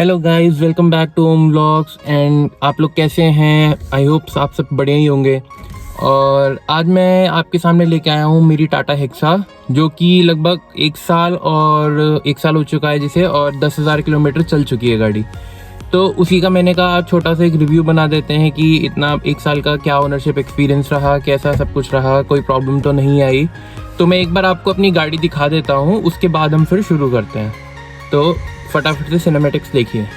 Hello guys, welcome back to Om vlogs. And आप लोग कैसे हैं? आई होप आप सब बढ़िया ही होंगे। और आज मैं आपके सामने लेके आया हूँ मेरी टाटा हेक्सा, जो कि लगभग एक साल हो चुका है जिसे, और 10,000 किलोमीटर चल चुकी है गाड़ी। तो उसी का मैंने कहा आप छोटा सा एक रिव्यू बना देते हैं कि इतना एक साल का क्या ओनरशिप एक्सपीरियंस रहा, कैसा सब कुछ रहा, कोई प्रॉब्लम तो नहीं आई। तो मैं एक बार आपको अपनी गाड़ी दिखा देता हूँ, उसके बाद हम फिर शुरू करते हैं। तो फटाफट से सिनेमैटिक्स देखिए।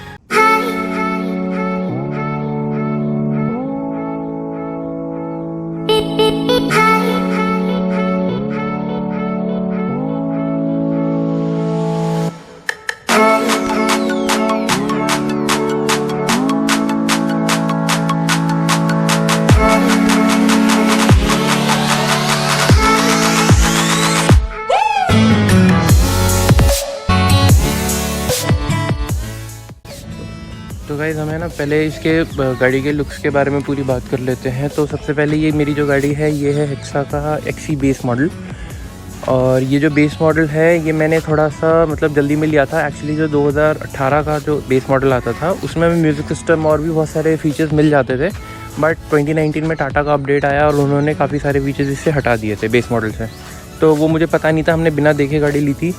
तो गाइज़ हमें ना पहले इसके गाड़ी के लुक्स के बारे में पूरी बात कर लेते हैं। तो सबसे पहले ये मेरी जो गाड़ी है ये है हेक्सा का एक्सी बेस मॉडल। और ये जो बेस मॉडल है ये मैंने थोड़ा सा जल्दी में लिया था। एक्चुअली जो 2018 का जो बेस मॉडल आता था उसमें हमें म्यूज़िक सिस्टम और भी बहुत सारे फीचर्स मिल जाते थे, बट 2019 में टाटा का अपडेट आया और उन्होंने काफ़ी सारे फीचर्स इससे हटा दिए थे बेस मॉडल से। तो वो मुझे पता नहीं था, हमने बिना देखे गाड़ी ली थी।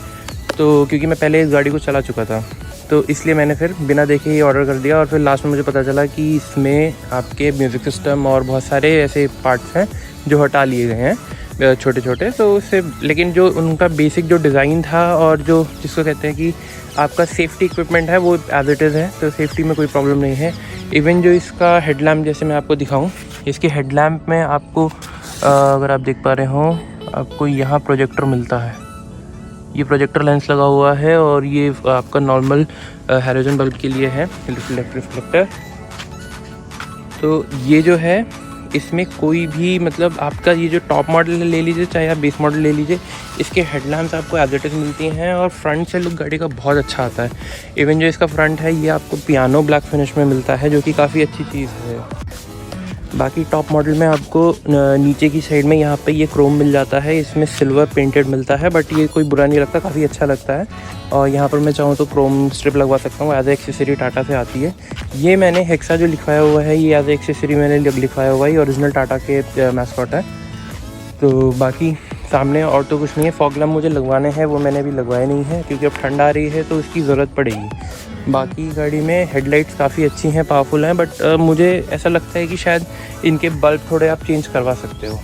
तो क्योंकि मैं पहले इस गाड़ी को चला चुका था तो इसलिए मैंने फिर बिना देखे ही ऑर्डर कर दिया। और फिर लास्ट में मुझे पता चला कि इसमें आपके म्यूज़िक सिस्टम और बहुत सारे ऐसे पार्ट्स हैं जो हटा लिए गए हैं छोटे छोटे। तो उससे लेकिन जो उनका बेसिक जो डिज़ाइन था और जो जिसको कहते हैं कि आपका सेफ्टी इक्विपमेंट है वो एज इट इज़ है, तो सेफ्टी में कोई प्रॉब्लम नहीं है। इवन जो इसका हेडलैम्प, जैसे मैं आपको दिखाऊँ, इसके हेडलैम्प में आपको अगर आप देख पा रहे हो, आपको यहाँ प्रोजेक्टर मिलता है। ये प्रोजेक्टर लेंस लगा हुआ है और ये आपका नॉर्मल हैलोजन बल्ब के लिए है, रिफ्लेक्टर। तो ये जो है इसमें कोई भी आपका ये जो टॉप मॉडल ले लीजिए चाहे आप बेस मॉडल ले लीजिए, इसके हेडलैम्प्स आपको एज इट इज़ मिलती हैं। और फ्रंट से लुक गाड़ी का बहुत अच्छा आता है। इवन जो इसका फ्रंट है ये आपको पियानो ब्लैक फिनिश में मिलता है, जो कि काफ़ी अच्छी चीज़ है। बाकी टॉप मॉडल में आपको नीचे की साइड में यहाँ पे ये क्रोम मिल जाता है, इसमें सिल्वर पेंटेड मिलता है, बट ये कोई बुरा नहीं लगता, काफ़ी अच्छा लगता है। और यहाँ पर मैं चाहूँ तो क्रोम स्ट्रिप लगवा सकता हूँ, एज ए एक्सेसरी टाटा से आती है। ये मैंने हेक्सा जो लिखवाया हुआ है ये एज ए एक्सेसरी मैंने लिखवाया हुआ है, ओरिजिनल टाटा के मैस्कॉट है। तो बाकी सामने और तो कुछ नहीं है। फॉग लैम्प मुझे लगवाने हैं, वो मैंने अभी लगवाए नहीं है क्योंकि अब ठंड आ रही है तो उसकी ज़रूरत पड़ेगी। बाकी गाड़ी में हेडलाइट्स काफ़ी अच्छी हैं, पावरफुल हैं, बट मुझे ऐसा लगता है कि शायद इनके बल्ब थोड़े आप चेंज करवा सकते हो।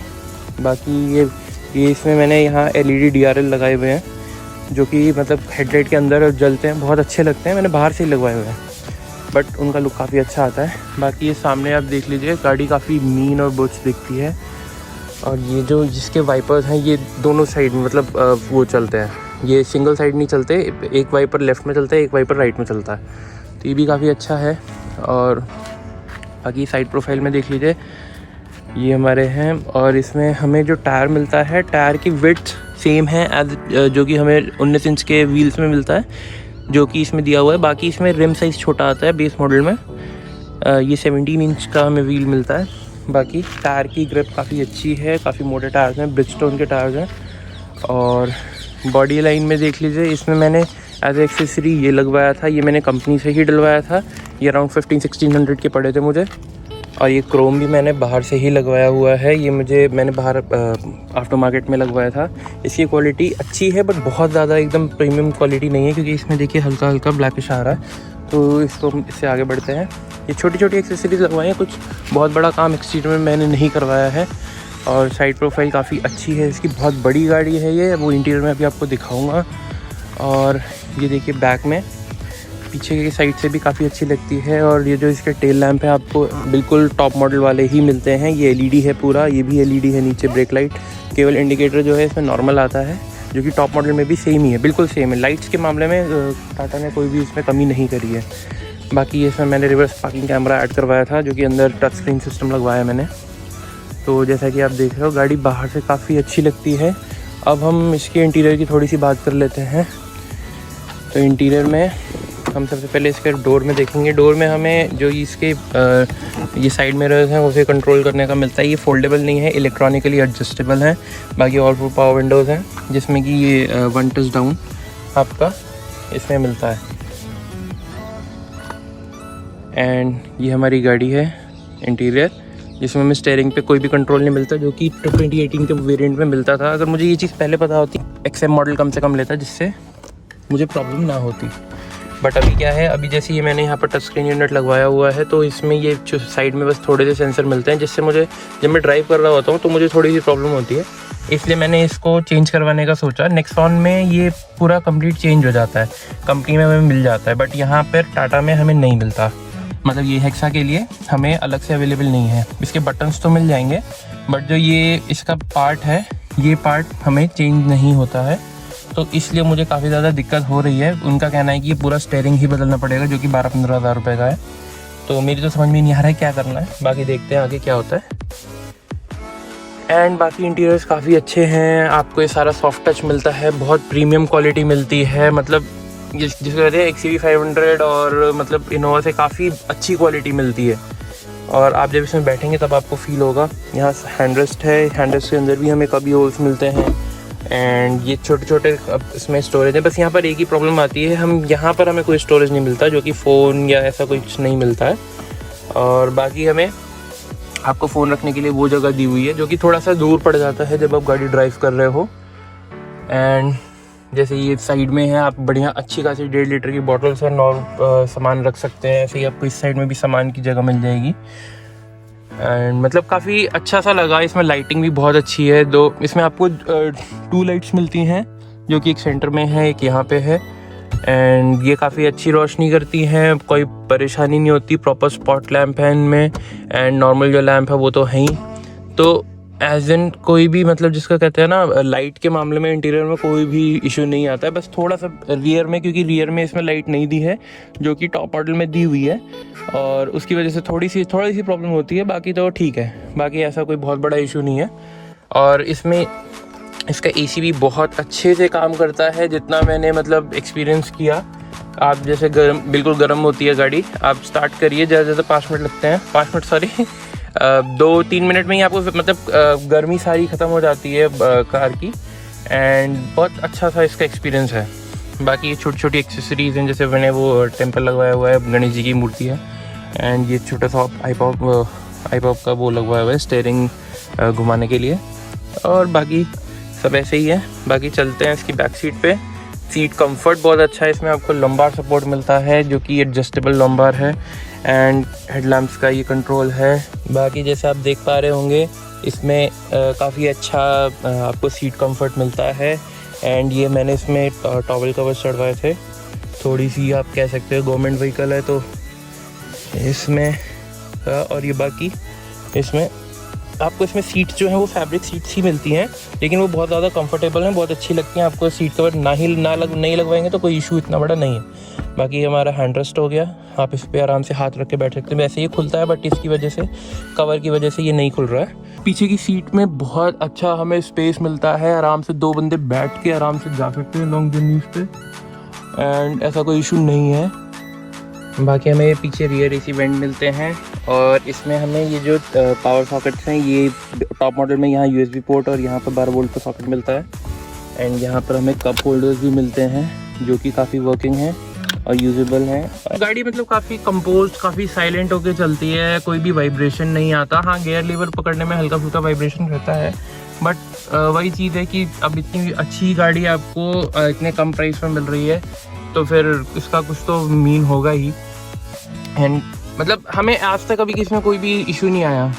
बाकी ये इसमें मैंने यहाँ LED DRL लगाए हुए हैं, जो कि हेडलाइट के अंदर जलते हैं, बहुत अच्छे लगते हैं। मैंने बाहर से ही लगवाए हुए हैं, बट उनका लुक काफ़ी अच्छा आता है। बाकी ये सामने आप देख लीजिए, गाड़ी काफ़ी मीन और बुर्च दिखती है। और ये जो जिसके वाइपर्स हैं ये दोनों साइड में वो चलते हैं, ये सिंगल साइड नहीं चलते, एक वाइपर लेफ़्ट में चलता है, एक वाइपर राइट में चलता है। तो ये भी काफ़ी अच्छा है। और बाकी साइड प्रोफाइल में देख लीजिए, ये हमारे हैं। और इसमें हमें जो टायर मिलता है, टायर की विड्थ सेम है एज जो कि हमें 19 इंच के व्हील्स में मिलता है, जो कि इसमें दिया हुआ है। बाकी इसमें रिम साइज़ छोटा आता है बेस मॉडल में, ये 17 इंच का हमें व्हील मिलता है। बाकी टायर की ग्रिप काफ़ी अच्छी है, काफ़ी मोटे टायर्स हैं, ब्रिजस्टोन के टायर्स हैं। और बॉडी लाइन में देख लीजिए, इसमें मैंने एज ए एक्सेसरी ये लगवाया था, ये मैंने कंपनी से ही डलवाया था। ये अराउंड 1500-1600 के पड़े थे मुझे। और ये क्रोम भी मैंने बाहर से ही लगवाया हुआ है, ये मैंने बाहर आफ्टर मार्केट में लगवाया था। इसकी क्वालिटी अच्छी है, बट बहुत ज़्यादा एकदम प्रीमियम क्वालिटी नहीं है, क्योंकि इसमें देखिए हल्का हल्का ब्लैकिश आ रहा है। तो इससे आगे बढ़ते हैं। ये छोटी छोटी एक्सेसरीज लगवाई हैं, कुछ बहुत बड़ा काम एक्सटीरियर में मैंने नहीं करवाया है। और साइड प्रोफाइल काफ़ी अच्छी है इसकी, बहुत बड़ी गाड़ी है ये, वो इंटीरियर में अभी आपको दिखाऊंगा। और ये देखिए बैक में पीछे की साइड से भी काफ़ी अच्छी लगती है। और ये जो इसके टेल लैंप है आपको बिल्कुल टॉप मॉडल वाले ही मिलते हैं। ये LED है पूरा, ये भी LED है नीचे, ब्रेक लाइट। केवल इंडिकेटर जो है इसमें नॉर्मल आता है, जो कि टॉप मॉडल में भी सेम ही है, बिल्कुल सेम है। लाइट्स के मामले में टाटा ने कोई भी इसमें कमी नहीं करी है। बाकी इसमें मैंने रिवर्स पार्किंग कैमरा ऐड करवाया था, जो कि अंदर टच स्क्रीन सिस्टम लगवाया मैंने। तो जैसा कि आप देख रहे हो, गाड़ी बाहर से काफ़ी अच्छी लगती है। अब हम इसके इंटीरियर की थोड़ी सी बात कर लेते हैं। तो इंटीरियर में हम सबसे पहले इसके डोर में देखेंगे। डोर में हमें जो इसके ये साइड मिरर्स हैं उसे कंट्रोल करने का मिलता है। ये फोल्डेबल नहीं है, इलेक्ट्रॉनिकली एडजस्टेबल है। बाकी ऑल फुल पावर विंडोज़ हैं, जिसमें कि ये 1 टच डाउन आपका इसमें मिलता है। एंड ये हमारी गाड़ी है इंटीरियर, जिसमें हमें स्टीयरिंग पे कोई भी कंट्रोल नहीं मिलता, जो कि 2018 के वेरिएंट में मिलता था। अगर मुझे ये चीज़ पहले पता होती, XM मॉडल कम से कम लेता, जिससे मुझे प्रॉब्लम ना होती। बट अभी क्या है, अभी जैसे ये मैंने यहाँ पर टच स्क्रीन यूनिट लगवाया हुआ है, तो इसमें ये जो साइड में बस थोड़े से सेंसर मिलते हैं, जिससे मुझे जब मैं ड्राइव कर रहा होता हूँ तो मुझे थोड़ी सी प्रॉब्लम होती है, इसलिए मैंने इसको चेंज करवाने का सोचा। नेक्सॉन में ये पूरा कंप्लीट चेंज हो जाता है, कंपनी में हमें मिल जाता है, बट यहाँ पर टाटा में हमें नहीं मिलता। मतलब ये हेक्सा के लिए हमें अलग से अवेलेबल नहीं है। इसके बटन्स तो मिल जाएंगे, बट जो ये इसका पार्ट है, ये पार्ट हमें चेंज नहीं होता है, तो इसलिए मुझे काफ़ी ज़्यादा दिक्कत हो रही है। उनका कहना है कि ये पूरा स्टीयरिंग ही बदलना पड़ेगा, जो कि 12-15 हज़ार रुपये का है। तो मेरी तो समझ में नहीं आ रहा है क्या करना है, बाकी देखते हैं आगे क्या होता है। एंड बाकी इंटीरियर्स काफ़ी अच्छे हैं, आपको ये सारा सॉफ्ट टच मिलता है, बहुत प्रीमियम क्वालिटी मिलती है, मतलब जिसको कहते हैं XUV 500 और मतलब इनोवा से काफ़ी अच्छी क्वालिटी मिलती है। और आप जब इसमें बैठेंगे तब आपको फील होगा। यहाँ हैंडरेस्ट है, हैंडरेस्ट के अंदर भी हमें कभी होल्स मिलते हैं, एंड ये छोटे छोटे इसमें स्टोरेज है। बस यहाँ पर एक ही प्रॉब्लम आती है, हम यहाँ पर हमें कोई स्टोरेज नहीं मिलता, जो कि फ़ोन या ऐसा कुछ नहीं मिलता है। और बाकी हमें आपको फ़ोन रखने के लिए वो जगह दी हुई है, जो कि थोड़ा सा दूर पड़ जाता है जब आप गाड़ी ड्राइव कर रहे हो। एंड जैसे ये साइड में है, आप बढ़िया अच्छी खासी 1.5 लीटर की बॉटल से सामान रख सकते हैं। ऐसे ही आपको इस साइड में भी सामान की जगह मिल जाएगी। एंड मतलब काफ़ी अच्छा सा लगा। इसमें लाइटिंग भी बहुत अच्छी है। इसमें आपको 2 लाइट्स मिलती हैं, जो कि एक सेंटर में है, एक यहाँ पे है। एंड ये काफ़ी अच्छी रोशनी करती हैं, कोई परेशानी नहीं होती। प्रॉपर स्पॉट लैंप है इनमें, एंड नॉर्मल जो लैंप है वो तो है ही। तो एज इन कोई भी मतलब जिसका कहते हैं ना, लाइट के मामले में इंटीरियर में कोई भी इशू नहीं आता है। बस थोड़ा सा रियर में, क्योंकि रियर में इसमें लाइट नहीं दी है, जो कि टॉप मॉडल में दी हुई है, और उसकी वजह से थोड़ी सी प्रॉब्लम होती है। बाकी तो ठीक है, बाकी ऐसा कोई बहुत बड़ा इशू नहीं है। और इसमें इसका AC भी बहुत अच्छे से काम करता है, जितना मैंने मतलब एक्सपीरियंस किया। आप जैसे बिल्कुल गर्म होती है गाड़ी, आप स्टार्ट करिए, ज़्यादा से 5 मिनट लगते हैं, 5 मिनट सॉरी 2-3 मिनट में ही आपको मतलब गर्मी सारी ख़त्म हो जाती है कार की। एंड बहुत अच्छा सा इसका एक्सपीरियंस है। बाकी ये छोटी छोटी एक्सेसरीज़ हैं, जैसे मैंने वो टेम्पल लगवाया हुआ है, गणेश जी की मूर्ति है। एंड ये छोटा सा आई-पॉप का वो लगवाया हुआ है, स्टीयरिंग घुमाने के लिए। और बाकी सब ऐसे ही है। बाकी चलते हैं इसकी बैक सीट पे। सीट कंफर्ट बहुत अच्छा है, इसमें आपको लंबार सपोर्ट मिलता है, जो कि एडजस्टेबल लंबार है। एंड हेडलैम्प्स का ये कंट्रोल है। बाकी जैसे आप देख पा रहे होंगे, इसमें काफ़ी अच्छा आपको सीट कंफर्ट मिलता है। एंड ये मैंने इसमें टॉवल कवर चढ़वाए थे, थोड़ी सी आप कह सकते हो गवर्नमेंट व्हीकल है तो इसमें। और ये बाकी इसमें आपको इसमें सीट्स जो हैं वो फैब्रिक सीट्स ही मिलती हैं, लेकिन वो बहुत ज़्यादा कंफर्टेबल हैं, बहुत अच्छी लगती हैं। आपको सीट कवर नहीं लगवाएंगे तो कोई इशू इतना बड़ा नहीं है। बाकी हमारा हैंड रेस्ट हो गया, आप इस पर आराम से हाथ रख के बैठ सकते हैं। वैसे ये खुलता है, बट इसकी वजह से, कवर की वजह से ये नहीं खुल रहा है। पीछे की सीट में बहुत अच्छा हमें स्पेस मिलता है, आराम से 2 बंदे बैठ के आराम से जा सकते हैं लॉन्ग जर्नीज पे, एंड ऐसा कोई इशू नहीं है। बाकी हमें पीछे रियर AC वेंट मिलते हैं, और इसमें हमें ये जो पावर सॉकेट्स हैं, ये टॉप मॉडल में यहाँ USB पोर्ट और यहाँ पर 12 वोल्ट का सॉकेट मिलता है। एंड यहाँ पर हमें कप होल्डर्स भी मिलते हैं, जो कि काफ़ी वर्किंग हैं और यूजेबल हैं। गाड़ी मतलब काफ़ी कंपोज, काफ़ी साइलेंट होकर चलती है, कोई भी वाइब्रेशन नहीं आता। हाँ, गियर लीवर पकड़ने में हल्का फुल्का वाइब्रेशन रहता है, बट वही चीज़ है कि अब इतनी अच्छी गाड़ी आपको इतने कम प्राइस में मिल रही है, तो फिर इसका कुछ तो मीन होगा ही। एंड मतलब हमें आज तक अभी किसी में कोई भी इशू नहीं आया।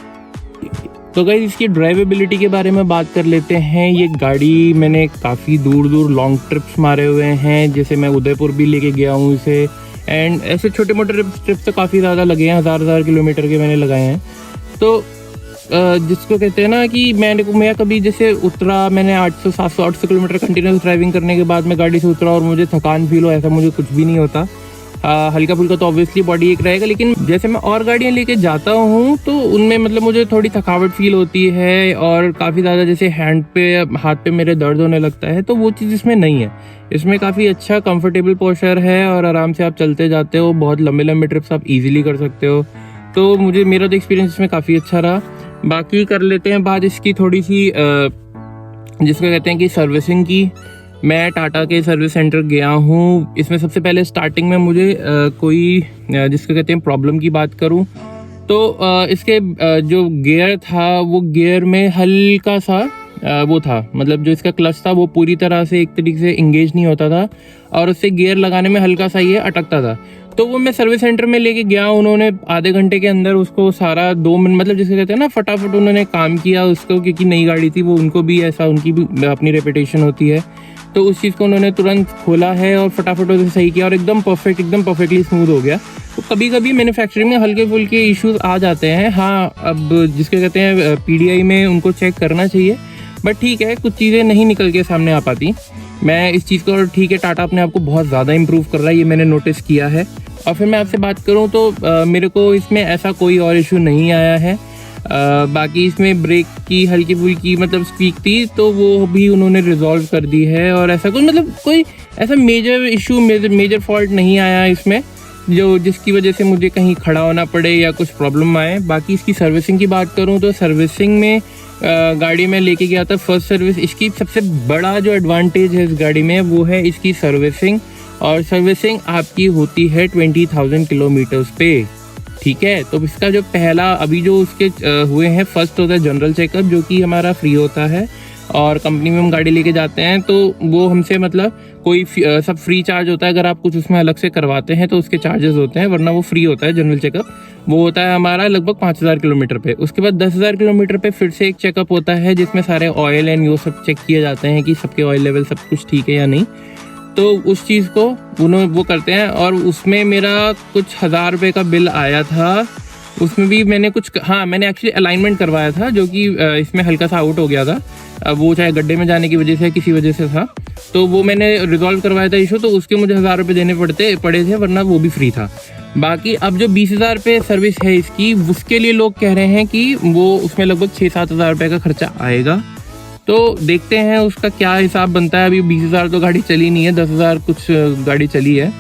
तो गाइस, इसकी ड्राइवेबिलिटी के बारे में बात कर लेते हैं। ये गाड़ी मैंने काफ़ी दूर लॉन्ग ट्रिप्स मारे हुए हैं, जैसे मैं उदयपुर भी लेके गया हूँ इसे। एंड ऐसे छोटे मोटे ट्रिप्स तो काफ़ी ज़्यादा लगे हैं, 1000 किलोमीटर के मैंने लगाए हैं। तो जिसको कहते हैं ना कि मैं कभी जैसे उतरा, मैंने 700-800 किलोमीटर कंटिन्यूस ड्राइविंग करने के बाद मैं गाड़ी से उतरा और मुझे थकान फील हो, ऐसा मुझे कुछ भी नहीं होता। हल्का फुल्का तो ऑब्वियसली बॉडी एक रहेगा, लेकिन जैसे मैं और गाड़ियाँ लेके जाता हूँ तो उनमें मतलब मुझे थोड़ी थकावट फील होती है, और काफ़ी ज़्यादा जैसे हाथ पे मेरे दर्द होने लगता है, तो वो चीज़ इसमें नहीं है। इसमें काफ़ी अच्छा कंफर्टेबल पोस्चर है, और आराम से आप चलते जाते हो, बहुत लंबे ट्रिप्स आप ईजिली कर सकते हो। तो मेरा तो एक्सपीरियंस इसमें काफ़ी अच्छा रहा। बाकी कर लेते हैं बात इसकी थोड़ी सी जिसको कहते हैं कि सर्विसिंग की। मैं टाटा के सर्विस सेंटर गया हूँ। इसमें सबसे पहले स्टार्टिंग में मुझे जिसको कहते हैं प्रॉब्लम की बात करूँ तो इसके जो गियर था वो गियर में हल्का सा वो था, मतलब जो इसका क्लच था वो पूरी तरह से एक तरीके से इंगेज नहीं होता था और उससे गियर लगाने में हल्का सा ये अटकता था। तो वो मैं सर्विस सेंटर में लेके गया, उन्होंने आधे घंटे के अंदर उसको सारा 2 मिनट मतलब जिसे कहते हैं ना फटाफट उन्होंने काम किया उसको, क्योंकि नई गाड़ी थी वो, उनको भी ऐसा उनकी भी अपनी रेपुटेशन होती है। तो उस चीज़ को उन्होंने तुरंत खोला है और फटाफट उसे सही किया और एकदम परफेक्टली स्मूथ हो गया। तो कभी कभी मैन्युफैक्चरिंग में हल्के फुल्के इश्यूज आ जाते हैं, हाँ अब जिसके कहते हैं PDI में उनको चेक करना चाहिए, बट ठीक है कुछ चीज़ें नहीं निकल के सामने आ पाती। मैं इस चीज़ को ठीक है टाटा अपने आप को बहुत ज़्यादा इम्प्रूव कर रहा है, ये मैंने नोटिस किया है। और फिर मैं आपसे बात करूँ तो मेरे को इसमें ऐसा कोई और इशू नहीं आया है। बाकी इसमें ब्रेक की हल्की फुल्की मतलब स्पीक थी तो वो भी उन्होंने रिजॉल्व कर दी है और ऐसा कुछ मतलब कोई ऐसा मेजर इशू मेजर फॉल्ट नहीं आया इसमें जो जिसकी वजह से मुझे कहीं खड़ा होना पड़े या कुछ प्रॉब्लम आए। बाकी इसकी सर्विसिंग की बात करूँ तो सर्विसिंग में गाड़ी में लेके गया था फर्स्ट सर्विस। इसकी सबसे बड़ा जो एडवांटेज है इस गाड़ी में वो है इसकी सर्विसिंग, और सर्विसिंग आपकी होती है 20,000 किलोमीटर्स पे, ठीक है। तो इसका जो पहला अभी जो उसके हुए हैं, फर्स्ट होता है जनरल चेकअप जो कि हमारा फ्री होता है, और कंपनी में हम गाड़ी लेके जाते हैं तो वो हमसे मतलब कोई सब फ्री चार्ज होता है। अगर आप कुछ उसमें अलग से करवाते हैं तो उसके चार्जेस होते हैं, वरना वो फ्री होता है जनरल चेकअप। वो होता है हमारा लगभग 5,000 किलोमीटर पे। उसके बाद 10,000 किलोमीटर पे फिर से एक चेकअप होता है जिसमें सारे ऑयल एंड वो सब चेक किए जाते हैं कि सबके ऑयल लेवल सब कुछ ठीक है या नहीं। तो उस चीज़ को उन्होंने वो करते हैं, और उसमें मेरा कुछ 1,000 रुपये का बिल आया था। उसमें भी मैंने मैंने एक्चुअली अलाइनमेंट करवाया था जो कि इसमें हल्का सा आउट हो गया था, वो चाहे गड्ढे में जाने की वजह से किसी वजह से था, तो वो मैंने रिजॉल्व करवाया था इशू, तो उसके मुझे 1,000 रुपये देने पड़े थे, वरना वो भी फ्री था। बाकी अब जो 20,000 रुपये सर्विस है इसकी, उसके लिए लोग कह रहे हैं कि वो उसमें लगभग 6-7 हज़ार रुपये का खर्चा आएगा। तो देखते हैं उसका क्या हिसाब बनता है। अभी 20,000 तो गाड़ी चली नहीं है, 10,000 कुछ गाड़ी चली है,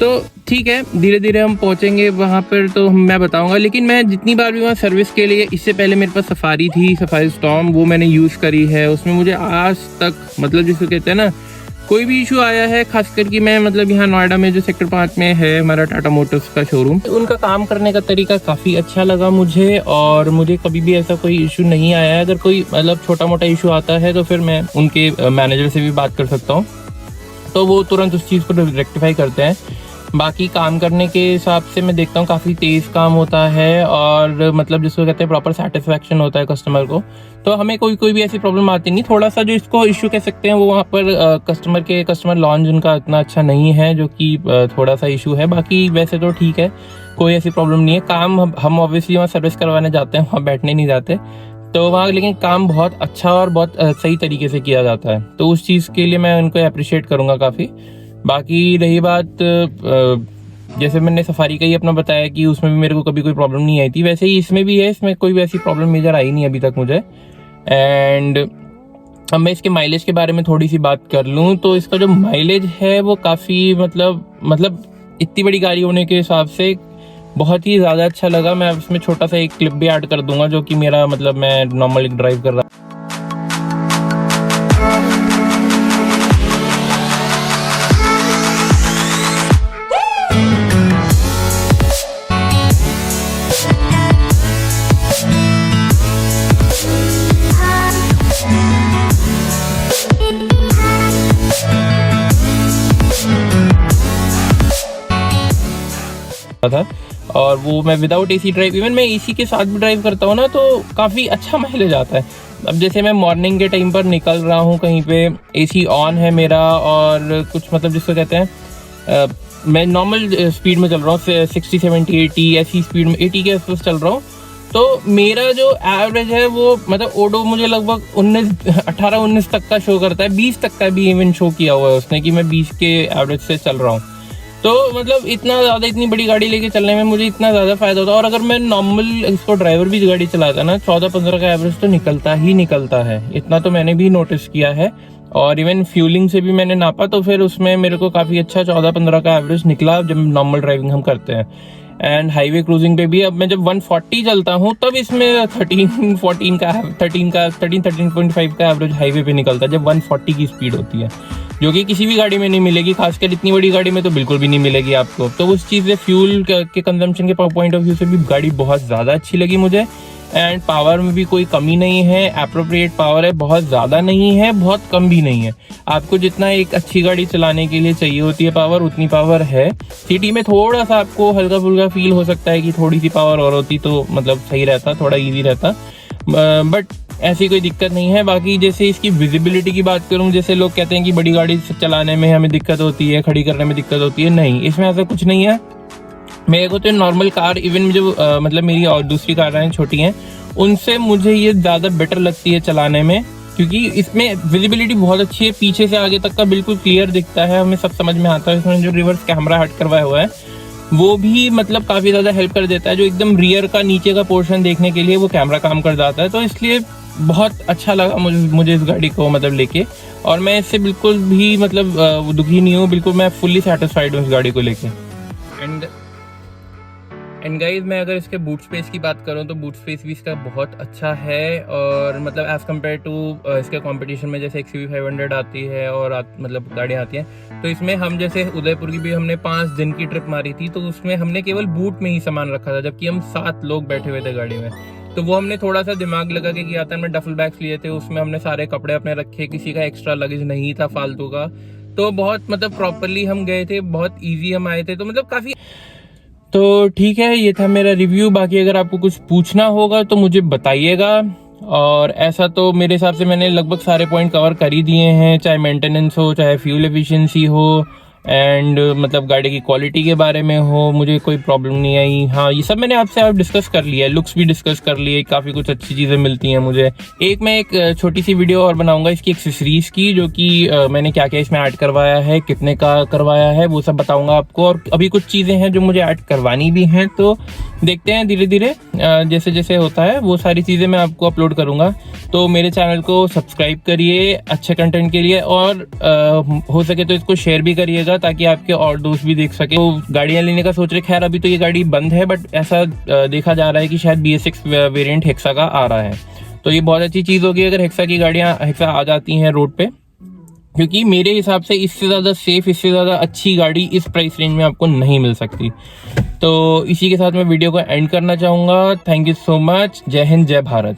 तो ठीक है धीरे धीरे हम पहुंचेंगे वहाँ पर तो मैं बताऊंगा। लेकिन मैं जितनी बार भी वहाँ सर्विस के लिए, इससे पहले मेरे पास सफारी थी, सफारी स्टॉर्म, वो मैंने यूज़ करी है, उसमें मुझे आज तक मतलब जिसको कहते हैं ना कोई भी इशू आया है। खासकर कि मैं मतलब यहाँ नोएडा में जो सेक्टर 5 में है हमारा टाटा मोटर्स का शोरूम, उनका काम करने का तरीका काफ़ी अच्छा लगा मुझे, और मुझे कभी भी ऐसा कोई इशू नहीं आया है। अगर कोई मतलब छोटा मोटा इशू आता है तो फिर मैं उनके मैनेजर से भी बात कर सकता हूँ, तो वो तुरंत उस चीज़ को रेक्टिफाई करते हैं। बाकी काम करने के हिसाब से मैं देखता हूँ काफ़ी तेज़ काम होता है, और मतलब जिसको कहते हैं प्रॉपर सेटिस्फैक्शन होता है कस्टमर को। तो हमें कोई भी ऐसी प्रॉब्लम आती नहीं। थोड़ा सा जो इसको इशू कह सकते हैं वो वहाँ पर कस्टमर लॉन्च उनका इतना अच्छा नहीं है, जो कि थोड़ा सा इशू है। बाकी वैसे तो ठीक है, कोई ऐसी प्रॉब्लम नहीं है। काम हम ऑब्वियसली वहाँ सर्विस करवाने जाते हैं, वहाँ बैठने नहीं जाते, तो वहाँ लेकिन काम बहुत अच्छा और बहुत सही तरीके से किया जाता है, तो उस चीज़ के लिए मैं उनको अप्रिशिएट करूँगा काफ़ी। बाकी रही बात जैसे मैंने सफारी का ही अपना बताया कि उसमें भी मेरे को कभी कोई प्रॉब्लम नहीं आई थी, वैसे ही इसमें भी है, इसमें कोई वैसी प्रॉब्लम मेजर आई नहीं अभी तक मुझे। एंड अब मैं इसके माइलेज के बारे में थोड़ी सी बात कर लूँ तो इसका जो माइलेज है वो काफ़ी मतलब इतनी बड़ी गाड़ी होने के हिसाब से बहुत ही ज़्यादा अच्छा लगा। मैं इसमें छोटा सा एक क्लिप भी ऐड कर दूंगा जो कि मेरा मतलब मैं नॉर्मल ड्राइव कर रहा था, और वो मैं विदाउट एसी ड्राइव, इवन मैं एसी के साथ भी ड्राइव करता हूँ ना तो काफ़ी अच्छा माइलेज आता है। अब जैसे मैं मॉर्निंग के टाइम पर निकल रहा हूँ कहीं पे, एसी ऑन है मेरा, और कुछ मतलब जिसको कहते हैं मैं नॉर्मल स्पीड में चल रहा हूँ 60, 70, 80 ऐसी स्पीड में, 80 के आसपास चल रहा हूँ, तो मेरा जो एवरेज है वो मतलब ओडो मुझे लगभग 18-19 तक का शो करता है, 20 तक का भी इवन शो किया हुआ है उसने कि मैं 20 के एवरेज से चल रहा हूँ। तो मतलब इतनी बड़ी गाड़ी लेके चलने में मुझे इतना ज़्यादा फायदा होता है। और अगर मैं नॉर्मल इसको ड्राइवर भी गाड़ी चलाता ना 14-15 का एवरेज तो निकलता है, इतना तो मैंने भी नोटिस किया है। और इवन फ्यूलिंग से भी मैंने नापा तो फिर उसमें मेरे को काफ़ी अच्छा 14-15 का एवरेज निकला जब नॉर्मल ड्राइविंग हम करते हैं। एंड हाईवे क्रूजिंग पे भी अब मैं जब 140 चलता हूँ तब इसमें 13.5 का एवरेज हाईवे पे निकलता है जब 140 की स्पीड होती है, जो कि किसी भी गाड़ी में नहीं मिलेगी, खासकर इतनी बड़ी गाड़ी में तो बिल्कुल भी नहीं मिलेगी आपको। तो उस चीज़ से फ्यूल के कंजम्पशन के पॉइंट ऑफ व्यू से भी गाड़ी बहुत ज़्यादा अच्छी लगी मुझे। एंड पावर में भी कोई कमी नहीं है, एप्रोप्रिएट पावर है, बहुत ज़्यादा नहीं है बहुत कम भी नहीं है। आपको जितना एक अच्छी गाड़ी चलाने के लिए चाहिए होती है पावर, उतनी पावर है। सिटी में थोड़ा सा आपको हल्का फुल्का फील हो सकता है कि थोड़ी सी पावर और होती तो मतलब सही रहता, थोड़ा ईजी रहता, बट ऐसी कोई दिक्कत नहीं है। बाकी जैसे इसकी विजिबिलिटी की बात करूं, जैसे लोग कहते हैं कि बड़ी गाड़ी चलाने में हमें दिक्कत होती है, खड़ी करने में दिक्कत होती है, नहीं, इसमें ऐसा कुछ नहीं है। मेरे को तो नॉर्मल कार, इवन जो मतलब मेरी और दूसरी कारें हैं छोटी हैं, उनसे मुझे ये ज़्यादा बेटर लगती है चलाने में, क्योंकि इसमें विजिबिलिटी बहुत अच्छी है, पीछे से आगे तक का बिल्कुल क्लियर दिखता है, हमें सब समझ में आता है। इसमें जो रिवर्स कैमरा हट करवाया हुआ है वो भी मतलब काफ़ी ज़्यादा हेल्प कर देता है, जो एकदम रियर का नीचे का पोर्शन देखने के लिए वो कैमरा काम कर जाता है। तो इसलिए बहुत अच्छा लगा मुझे इस गाड़ी को मतलब लेके, और मैं इससे बिल्कुल भी मतलब दुखी नहीं हूँ, बिल्कुल मैं फुल्ली सेटिस्फाइड हूँ इस गाड़ी को लेके। एंड गाइस, मैं अगर इसके बूट स्पेस की बात करूं तो बूट स्पेस भी इसका बहुत अच्छा है, और मतलब एज़ कम्पेयर टू इसके कंपटीशन में जैसे XUV 500 आती है और मतलब गाड़ियाँ आती हैं, तो इसमें हम जैसे उदयपुर की भी हमने 5 दिन की ट्रिप मारी थी, तो उसमें हमने केवल बूट में ही सामान रखा था, जबकि हम 7 लोग बैठे हुए थे गाड़ी में। तो वो हमने थोड़ा सा दिमाग लगा के किया था। हमने डफल बैग्स लिए थे, उसमें हमने सारे कपड़े अपने रखे, किसी का एक्स्ट्रा लगेज नहीं था फालतू का, तो बहुत मतलब प्रॉपरली हम गए थे, बहुत ईजी हम आए थे, तो मतलब काफ़ी। तो ठीक है, ये था मेरा रिव्यू। बाकी अगर आपको कुछ पूछना होगा तो मुझे बताइएगा, और ऐसा तो मेरे हिसाब से मैंने लगभग सारे पॉइंट कवर कर ही दिए हैं, चाहे मेंटेनेंस हो, चाहे फ्यूल एफिशिएंसी हो, एंड मतलब गाड़ी की क्वालिटी के बारे में हो, मुझे कोई प्रॉब्लम नहीं आई। हाँ, ये सब मैंने आपसे आप डिस्कस कर लिया है, लुक्स भी डिस्कस कर लिए, काफ़ी कुछ अच्छी चीज़ें मिलती हैं मुझे। मैं एक छोटी सी वीडियो और बनाऊंगा इसकी एक्सेसरीज़ की, जो कि मैंने क्या क्या इसमें ऐड करवाया है, कितने का करवाया है, वो सब बताऊंगा आपको। और अभी कुछ चीज़ें हैं जो मुझे ऐड करवानी भी हैं, तो देखते हैं धीरे धीरे जैसे जैसे होता है वो सारी चीज़ें मैं आपको अपलोड करूँगा। तो मेरे चैनल को सब्सक्राइब करिए अच्छे कंटेंट के लिए, और हो सके तो इसको शेयर भी करिएगा ताकि आपके और दोस्त भी देख सके। तो गाड़ियाँ लेने का सोच रहे, खैर अभी तो ये गाड़ी बंद है, बट ऐसा देखा जा रहा है कि शायद BS6 वेरिएंट हेक्सा का आ रहा है, तो ये बहुत अच्छी चीज़ होगी अगर हेक्सा आ जाती हैं रोड पे, क्योंकि मेरे हिसाब से इससे ज़्यादा सेफ, इससे ज़्यादा अच्छी गाड़ी इस प्राइस रेंज में आपको नहीं मिल सकती। तो इसी के साथ मैं वीडियो को एंड करना चाहूँगा। Thank you so much. जय हिंद, जय भारत।